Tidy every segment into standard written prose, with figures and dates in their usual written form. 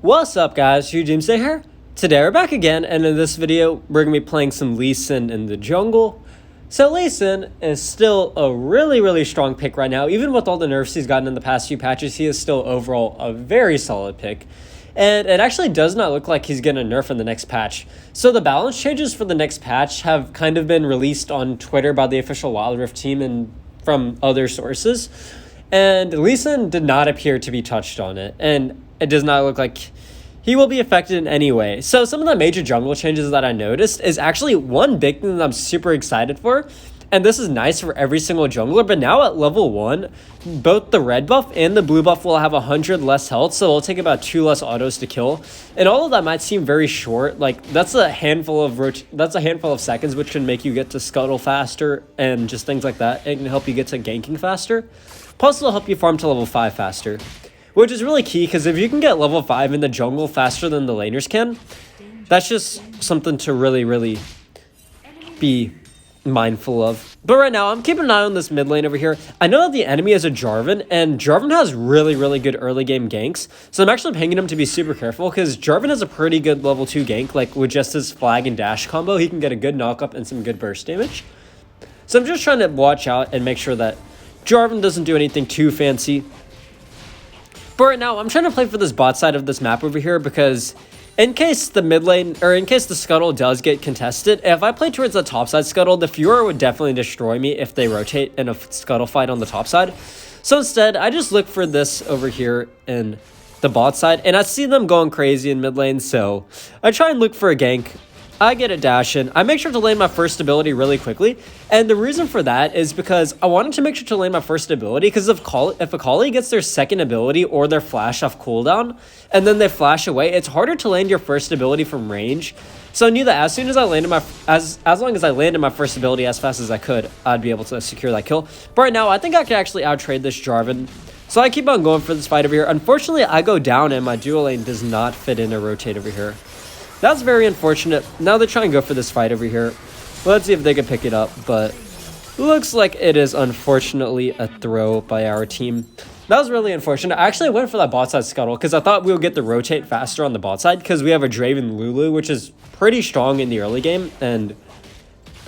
What's up guys, Doomsday here. Today we're back again, and in this video we're going to be playing some Lee Sin in the jungle. So Lee Sin is still a really strong pick right now. Even with all the nerfs he's gotten in the past few patches, he is still overall a very solid pick. And it actually does not look like he's going to nerf in the next patch. So the balance changes for the next patch have kind of been released on Twitter by the official Wild Rift team and from other sources. And Lee Sin did not appear to be touched on it. And it does not look like he will be affected in any way. So some of the major jungle changes that I noticed is actually one big thing that I'm super excited for. And this is nice for every single jungler, but now at level 1, both the red buff and the blue buff will have 100 less health, so it'll take about 2 less autos to kill. And all of that might seem very short, like that's a handful of seconds, which can make you get to scuttle faster and just things like that. It can help you get to ganking faster. Plus it'll help you farm to level 5 faster, which is really key, because if you can get level 5 in the jungle faster than the laners can, that's just something to really be mindful of. But right now I'm keeping an eye on this mid lane over here. I know that the enemy is a Jarvan, and Jarvan has really good early game ganks, so I'm actually pinging him to be super careful, because Jarvan has a pretty good level 2 gank. Like with just his flag and dash combo, he can get a good knock up and some good burst damage. So I'm just trying to watch out and make sure that Jarvan doesn't do anything too fancy. But right now I'm trying to play for this bot side of this map over here, because in case the mid lane, or in case the scuttle does get contested, if I play towards the top side scuttle, the Fiora would definitely destroy me if they rotate in a scuttle fight on the top side. So instead, I just look for this over here in the bot side, and I see them going crazy in mid lane, so I try and look for a gank. I get a dash in. I make sure to land my first ability really quickly, and the reason for that is because I wanted to make sure to land my first ability, because if Akali gets their second ability or their flash off cooldown, and then they flash away, it's harder to land your first ability from range. So I knew that as soon as I landed as long as I landed my first ability as fast as I could, I'd be able to secure that kill. But right now, I think I could actually out-trade this Jarvan. So I keep on going for this fight over here. Unfortunately, I go down and my duo lane does not fit in a rotate over here. That's very unfortunate. Now they try and go for this fight over here. Let's see if they can pick it up, but looks like it is unfortunately a throw by our team. That was really unfortunate. I actually went for that bot side scuttle because I thought we would get the rotate faster on the bot side, because we have a Draven Lulu, which is pretty strong in the early game, and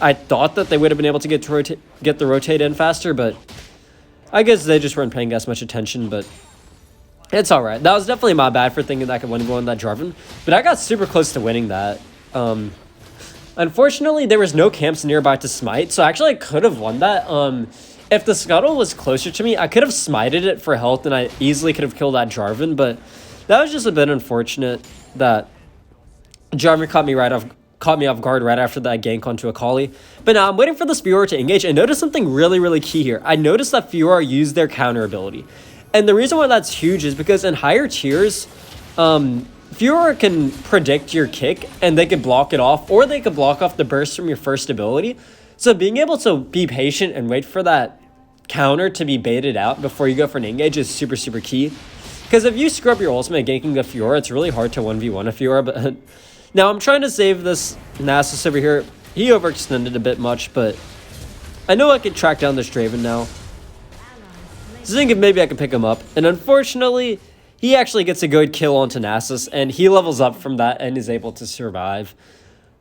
I thought that they would have been able to get the rotate in faster, but I guess they just weren't paying as much attention. But it's all right. That was definitely my bad for thinking that I could win on that Jarvan, but I got super close to winning that. Unfortunately, there was no camps nearby to smite, so actually I could have won that. If the scuttle was closer to me, I could have smited it for health, and I easily could have killed that Jarvan, but that was just a bit unfortunate that Jarvan caught me off guard right after that gank onto Akali. But now I'm waiting for this Fiora to engage, and notice something really key here. I noticed that Fiora used their counter ability. And the reason why that's huge is because in higher tiers, Fiora can predict your kick, and they can block it off, or they can block off the burst from your first ability. So being able to be patient and wait for that counter to be baited out before you go for an engage is super key. Because if you screw up your ultimate ganking the Fiora, it's really hard to 1v1 a Fiora. But now I'm trying to save this Nasus over here. He overextended a bit much, but I know I can track down this Draven now. So I think maybe I can pick him up. And unfortunately, he actually gets a good kill onto Nasus, and he levels up from that and is able to survive.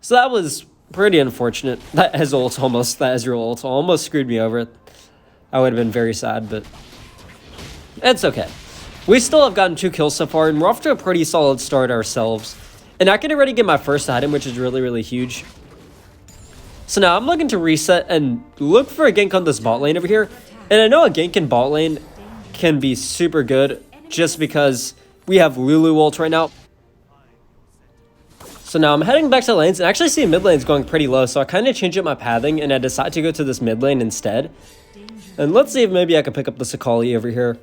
So that was pretty unfortunate. That Ezreal ult almost screwed me over. I would have been very sad, but it's okay. We still have gotten 2 kills so far, and we're off to a pretty solid start ourselves. And I can already get my first item, which is really huge. So now I'm looking to reset and look for a gank on this bot lane over here. And I know a gank in bot lane can be super good just because we have Lulu ult right now. So now I'm heading back to lanes, and actually see mid lane's going pretty low, so I kind of change up my pathing and I decide to go to this mid lane instead. And let's see if maybe I can pick up this Akali over here.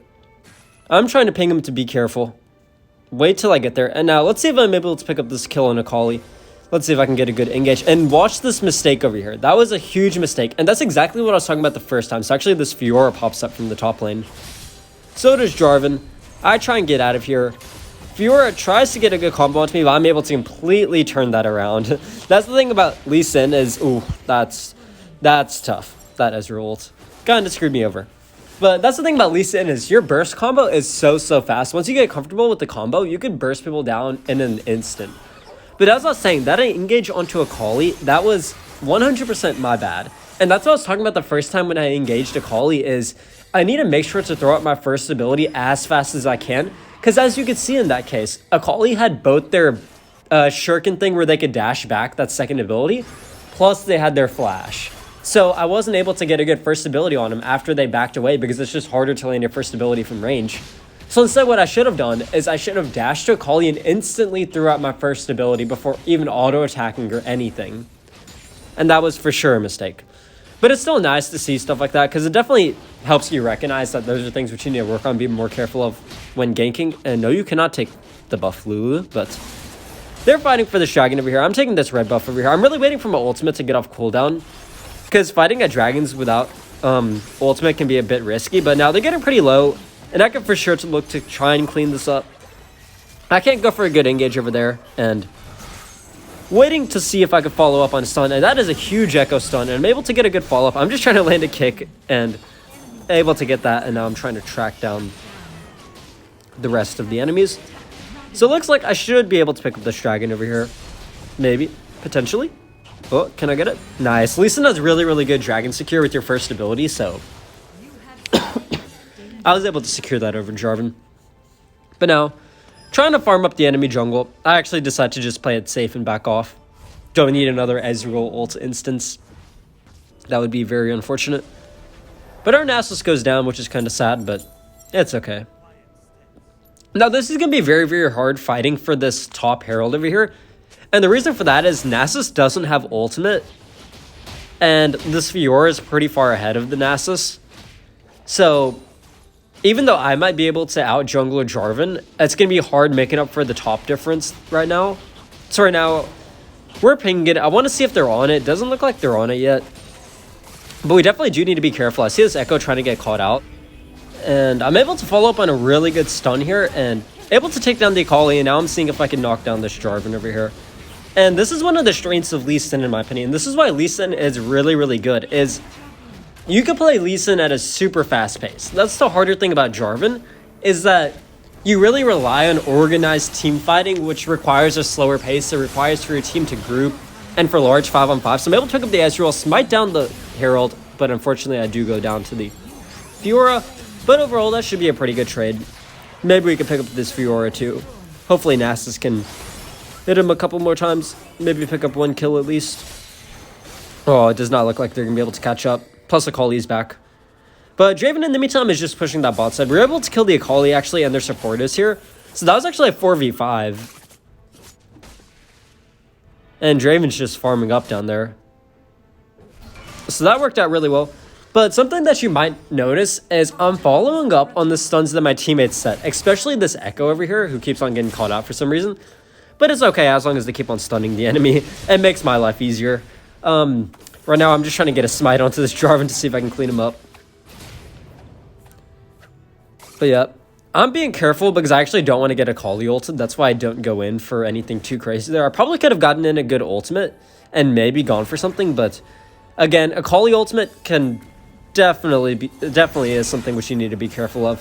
I'm trying to ping him to be careful. Wait till I get there. And now let's see if I'm able to pick up this kill on Akali. Let's see if I can get a good engage. And watch this mistake over here. That was a huge mistake. And that's exactly what I was talking about the first time. So actually this Fiora pops up from the top lane. So does Jarvan. I try and get out of here. Fiora tries to get a good combo onto me, but I'm able to completely turn that around. That's the thing about Lee Sin is, ooh, that's tough. That Ezreal ult kind of screwed me over. But that's the thing about Lee Sin is your burst combo is so fast. Once you get comfortable with the combo, you can burst people down in an instant. But as I was saying, that I engage onto a Kali, that was 100% my bad. And that's what I was talking about the first time when I engaged a Kali is I need to make sure to throw out my first ability as fast as I can. Because as you could see in that case, a Kali had both their shuriken thing where they could dash back, that second ability, plus they had their flash. So I wasn't able to get a good first ability on them after they backed away because it's just harder to land your first ability from range. So instead what I should have done is I should have dashed to a Kali and instantly threw out my first ability before even auto-attacking or anything. And that was for sure a mistake. But it's still nice to see stuff like that because it definitely helps you recognize that those are things which you need to work on, be more careful of when ganking. And no, you cannot take the buff Lulu, but they're fighting for this dragon over here. I'm taking this red buff over here. I'm really waiting for my ultimate to get off cooldown. Because fighting at dragons without ultimate can be a bit risky, but now they're getting pretty low, and I can for sure look to try and clean this up. I can't go for a good engage over there, and waiting to see if I could follow up on stun, and that is a huge echo stun, and I'm able to get a good follow-up. I'm just trying to land a kick, and able to get that, and now I'm trying to track down the rest of the enemies. So it looks like I should be able to pick up this dragon over here. Maybe. Potentially. Oh, can I get it? Nice. Lee Sin does really good dragon secure with your first ability, so I was able to secure that over Jarvan. But now, trying to farm up the enemy jungle, I actually decided to just play it safe and back off. Don't need another Ezreal ult instance. That would be very unfortunate. But our Nasus goes down, which is kind of sad, but it's okay. Now, this is going to be very hard fighting for this top Herald over here. And the reason for that is Nasus doesn't have ultimate, and this Fiora is pretty far ahead of the Nasus. So, even though I might be able to out-jungler Jarvan, it's going to be hard making up for the top difference right now. So right now, we're pinging it. I want to see if they're on it. Doesn't look like they're on it yet. But we definitely do need to be careful. I see this Echo trying to get caught out. And I'm able to follow up on a really good stun here, and able to take down the Akali, and now I'm seeing if I can knock down this Jarvan over here. And this is one of the strengths of Lee Sin, in my opinion. This is why Lee Sin is really good, is you can play Lee Sin at a super fast pace. That's the harder thing about Jarvan, is that you really rely on organized team fighting, which requires a slower pace. It requires for your team to group, and for large 5-on-5. So I'm able to pick up the Ezreal, smite down the Herald, but unfortunately I do go down to the Fiora. But overall, that should be a pretty good trade. Maybe we can pick up this Fiora too. Hopefully Nasus can hit him a couple more times. Maybe pick up one kill at least. Oh, it does not look like they're going to be able to catch up. Plus Akali's back. But Draven in the meantime is just pushing that bot side. We were able to kill the Akali actually, and their support is here. So that was actually a 4v5. And Draven's just farming up down there. So that worked out really well. But something that you might notice is I'm following up on the stuns that my teammates set. Especially this Echo over here, who keeps on getting caught out for some reason. But it's okay as long as they keep on stunning the enemy. It makes my life easier. Right now I'm just trying to get a smite onto this Jarvan to see if I can clean him up. But yeah, I'm being careful because I actually don't want to get a Kali ulted. That's why I don't go in for anything too crazy there. I probably could have gotten in a good ultimate and maybe gone for something. But again, a Kali ultimate can definitely is something which you need to be careful of.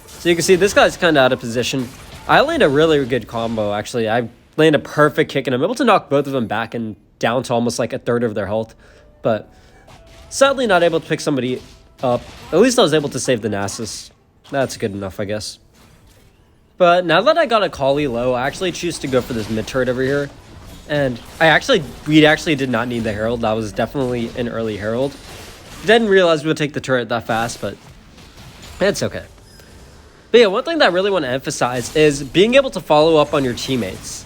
So you can see this guy's kind of out of position. I land a really good combo actually. I land a perfect kick and I'm able to knock both of them back and down to almost like a third of their health. But sadly not able to pick somebody up. At least I was able to save the Nasus. That's good enough, I guess. But now that I got a Kali low, I actually choose to go for this mid turret over here. And we actually did not need the Herald. That was definitely an early Herald. Didn't realize we would take the turret that fast, but it's okay. But yeah, one thing that I really want to emphasize is being able to follow up on your teammates.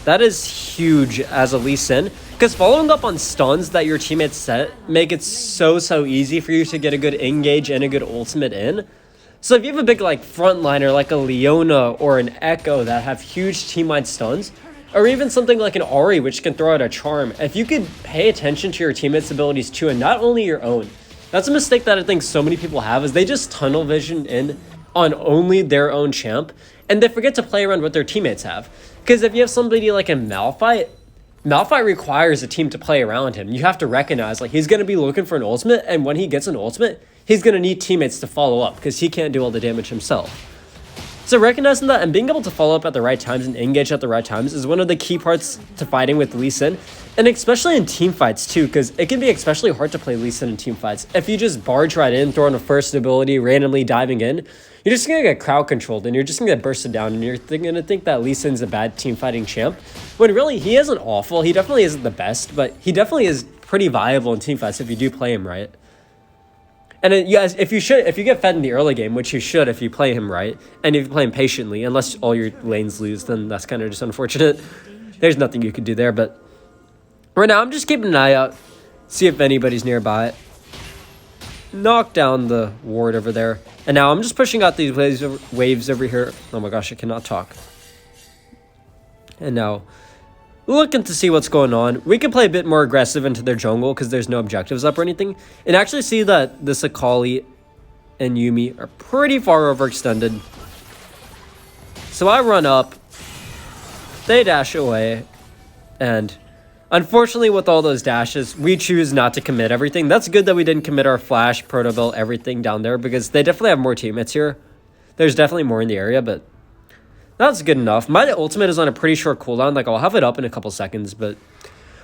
That is huge as a Lee Sin, because following up on stuns that your teammates set make it so easy for you to get a good engage and a good ultimate in. So if you have a big like frontliner like a Leona or an Echo that have huge team-wide stuns, or even something like an Ahri which can throw out a charm, if you could pay attention to your teammates' abilities too and not only your own. That's a mistake that I think so many people have, is they just tunnel vision in on only their own champ and they forget to play around what their teammates have. Because if you have somebody like a Malphite Malphite requires a team to play around him. You have to recognize, like, he's going to be looking for an ultimate, and when he gets an ultimate, he's going to need teammates to follow up because he can't do all the damage himself. So recognizing that and being able to follow up at the right times and engage at the right times is one of the key parts to fighting with Lee Sin, and especially in team fights too, because it can be especially hard to play Lee Sin in team fights. If you just barge right in, throwing a first ability, randomly diving in, you're just going to get crowd controlled and you're just going to get bursted down, and you're going to think that Lee Sin's a bad team fighting champ, when really he isn't awful. He definitely isn't the best, but he definitely is pretty viable in team fights if you do play him right. And then, yes, if you get fed in the early game, which you should if you play him right, and if you play him patiently, unless all your lanes lose, then that's kind of just unfortunate. There's nothing you can do there, but right now I'm just keeping an eye out, see if anybody's nearby. Knock down the ward over there. And now I'm just pushing out these waves over here. Oh my gosh, I cannot talk. And now, looking to see what's going on. We can play a bit more aggressive into their jungle because there's no objectives up or anything. And actually see that this Akali and Yuumi are pretty far overextended. So I run up. They dash away. And unfortunately, with all those dashes, we choose not to commit everything. That's good that we didn't commit our flash, proto build, everything down there, because they definitely have more teammates here. There's definitely more in the area, but that's good enough. My ultimate is on a pretty short cooldown. Like, I'll have it up in a couple seconds, but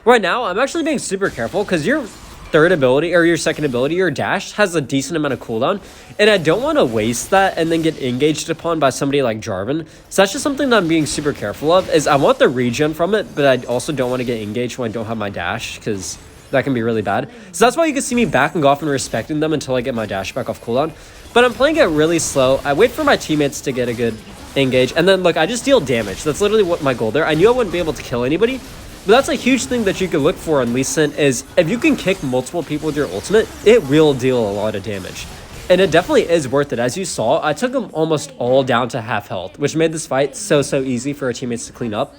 right now, I'm actually being super careful because your third ability, or your second ability, your dash, has a decent amount of cooldown, and I don't want to waste that and then get engaged upon by somebody like Jarvan. So that's just something that I'm being super careful of, is I want the regen from it, but I also don't want to get engaged when I don't have my dash, because that can be really bad. So that's why you can see me backing off and respecting them until I get my dash back off cooldown. But I'm playing it really slow. I wait for my teammates to get a good engage, and then look, I just deal damage. That's literally what my goal there. I knew I wouldn't be able to kill anybody, but that's a huge thing that you can look for on Lee Sin, is if you can kick multiple people with your ultimate, it will deal a lot of damage. And it definitely is worth it. As you saw, I took them almost all down to half health, which made this fight so easy for our teammates to clean up.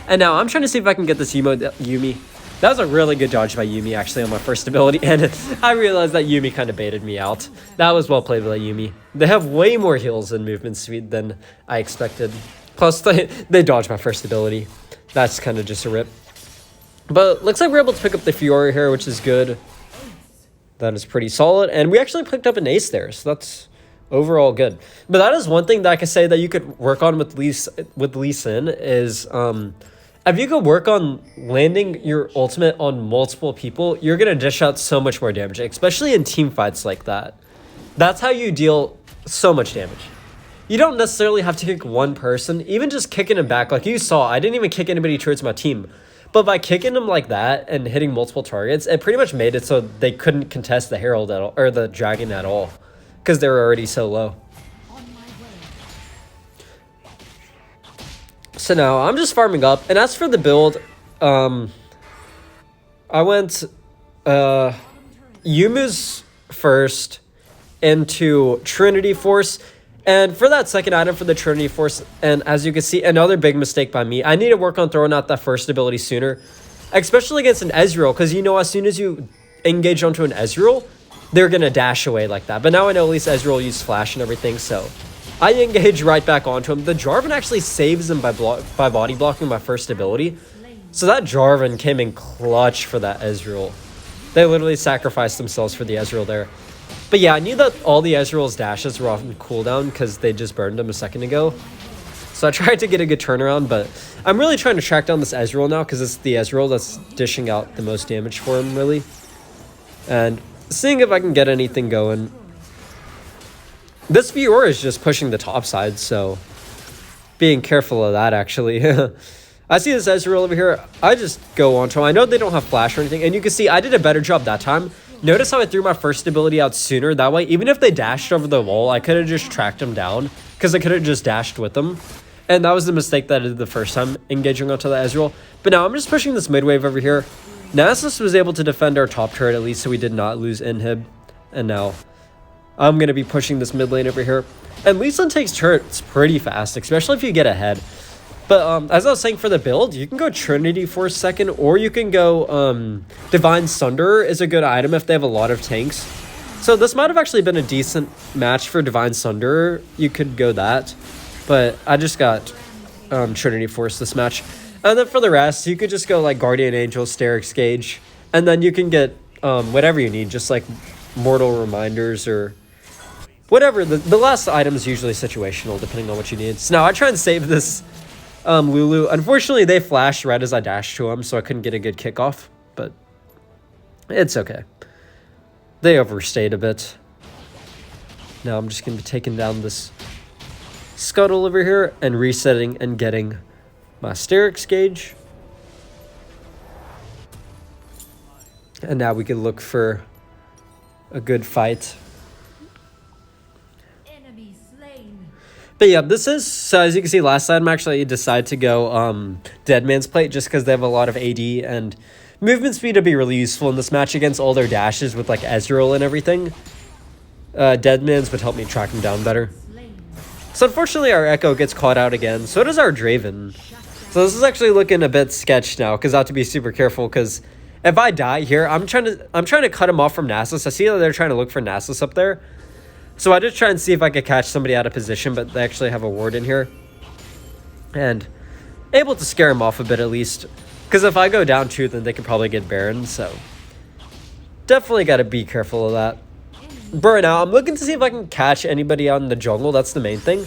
And now I'm trying to see if I can get this Yuumi. That was a really good dodge by Yuumi, actually, on my first ability, and I realized that Yuumi kind of baited me out. That was well played by Yuumi. They have way more heals and movement speed than I expected. Plus, they dodged my first ability. That's kind of just a rip. But looks like we're able to pick up the Fiora here, which is good. That is pretty solid, and we actually picked up an ace there, so that's overall good. But that is one thing that I could say that you could work on with Lee Sin is... if you could work on landing your ultimate on multiple people, you're going to dish out so much more damage, especially in team fights like that. That's how you deal so much damage. You don't necessarily have to kick one person, even just kicking him back. Like you saw, I didn't even kick anybody towards my team. But by kicking him like that and hitting multiple targets, it pretty much made it so they couldn't contest the Herald at all, or the Dragon at all, because they were already so low. So now I'm just farming up, and as for the build, I went Yumu's first into Trinity Force, and for that second item for the Trinity Force, and as you can see, another big mistake by me. I need to work on throwing out that first ability sooner, especially against an Ezreal, because you know as soon as you engage onto an Ezreal, they're gonna dash away like that. But now I know at least Ezreal used flash and everything, so I engage right back onto him. The Jarvan actually saves him by body blocking my first ability. So that Jarvan came in clutch for that Ezreal. They literally sacrificed themselves for the Ezreal there. But yeah, I knew that all the Ezreal's dashes were off in cooldown because they just burned him a second ago. So I tried to get a good turnaround, but I'm really trying to track down this Ezreal now because it's the Ezreal that's dishing out the most damage for him, really. And seeing if I can get anything going. This Fiora is just pushing the top side, so being careful of that, actually. I see this Ezreal over here. I just go on to him. I know they don't have flash or anything, and you can see I did a better job that time. Notice how I threw my first ability out sooner. That way, even if they dashed over the wall, I could have just tracked them down because I could have just dashed with them. And that was the mistake that I did the first time, engaging onto the Ezreal. But now I'm just pushing this mid wave over here. Nasus was able to defend our top turret at least, so we did not lose inhib. And now I'm going to be pushing this mid lane over here. And Lee Sin takes turrets pretty fast, especially if you get ahead. But as I was saying for the build, you can go Trinity for a second, or you can go Divine Sunderer is a good item if they have a lot of tanks. So this might have actually been a decent match for Divine Sunderer. You could go that. But I just got Trinity Force this match. And then for the rest, you could just go like Guardian Angel, Sterix Gauge, and then you can get whatever you need, just like Mortal Reminders or whatever. The last item is usually situational, depending on what you need. So now I try and save this Lulu. Unfortunately, they flashed right as I dashed to them, so I couldn't get a good kickoff, but it's okay. They overstayed a bit. Now I'm just going to be taking down this Scuttle over here and resetting and getting my Sterix Gauge. And now we can look for a good fight. Enemy slain. But yeah, this is, so as you can see, last time I actually decided to go Dead Man's Plate just because they have a lot of AD and movement speed to be really useful in this match against all their dashes with like Ezreal and everything. Dead Man's would help me track him down better. So unfortunately our Echo gets caught out again, so does our Draven. So this is actually looking a bit sketched now, because I have to be super careful, because if I die here, I'm trying to cut him off from Nasus. I see that they're trying to look for Nasus up there. So I just try and see if I could catch somebody out of position, but they actually have a ward in here. And able to scare him off a bit at least. Because if I go down too, then they could probably get Baron, so definitely got to be careful of that. Burn out. I'm looking to see if I can catch anybody out in the jungle. That's the main thing.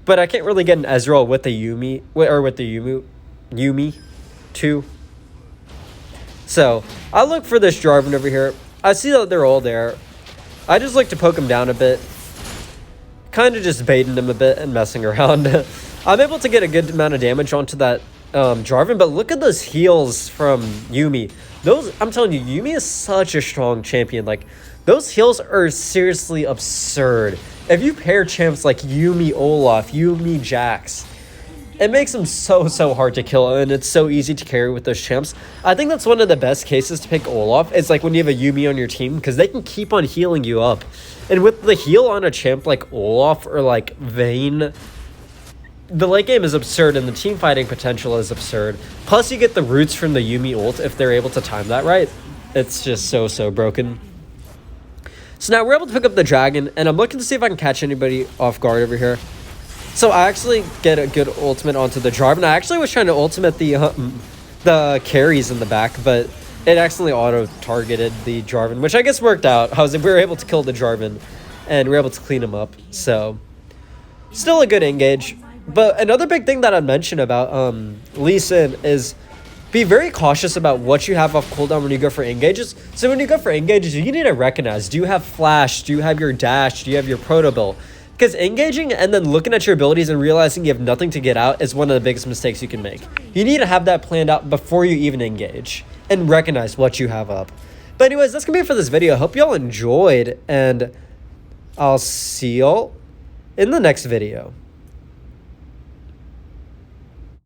But I can't really get an Ezreal with the Yuumi, or with the Yuumi too. So I look for this Jarvan over here. I see that they're all there. I just like to poke him down a bit. Kind of just baiting him a bit and messing around. I'm able to get a good amount of damage onto that Jarvan, but look at those heals from Yuumi. Those, I'm telling you, Yuumi is such a strong champion. Like, those heals are seriously absurd. If you pair champs like Yuumi Olaf, Yuumi Jax, it makes them so hard to kill, and it's so easy to carry with those champs. I think that's one of the best cases to pick Olaf. It's like when you have a Yuumi on your team, because they can keep on healing you up. And with the heal on a champ like Olaf or like Vayne, the late game is absurd, and the team fighting potential is absurd. Plus, you get the roots from the Yuumi ult if they're able to time that right. It's just so broken. So now we're able to pick up the dragon, and I'm looking to see if I can catch anybody off guard over here. So I actually get a good ultimate onto the Jarvan. I actually was trying to ultimate the carries in the back, but it accidentally auto-targeted the Jarvan, which I guess worked out. We were able to kill the Jarvan, and we were able to clean him up. So still a good engage. But another big thing that I mentioned about Lee Sin is be very cautious about what you have off cooldown when you go for engages. So when you go for engages, you need to recognize, do you have flash? Do you have your dash? Do you have your proto build? Because engaging and then looking at your abilities and realizing you have nothing to get out is one of the biggest mistakes you can make. You need to have that planned out before you even engage and recognize what you have up. But anyways, that's going to be it for this video. I hope y'all enjoyed, and I'll see y'all in the next video.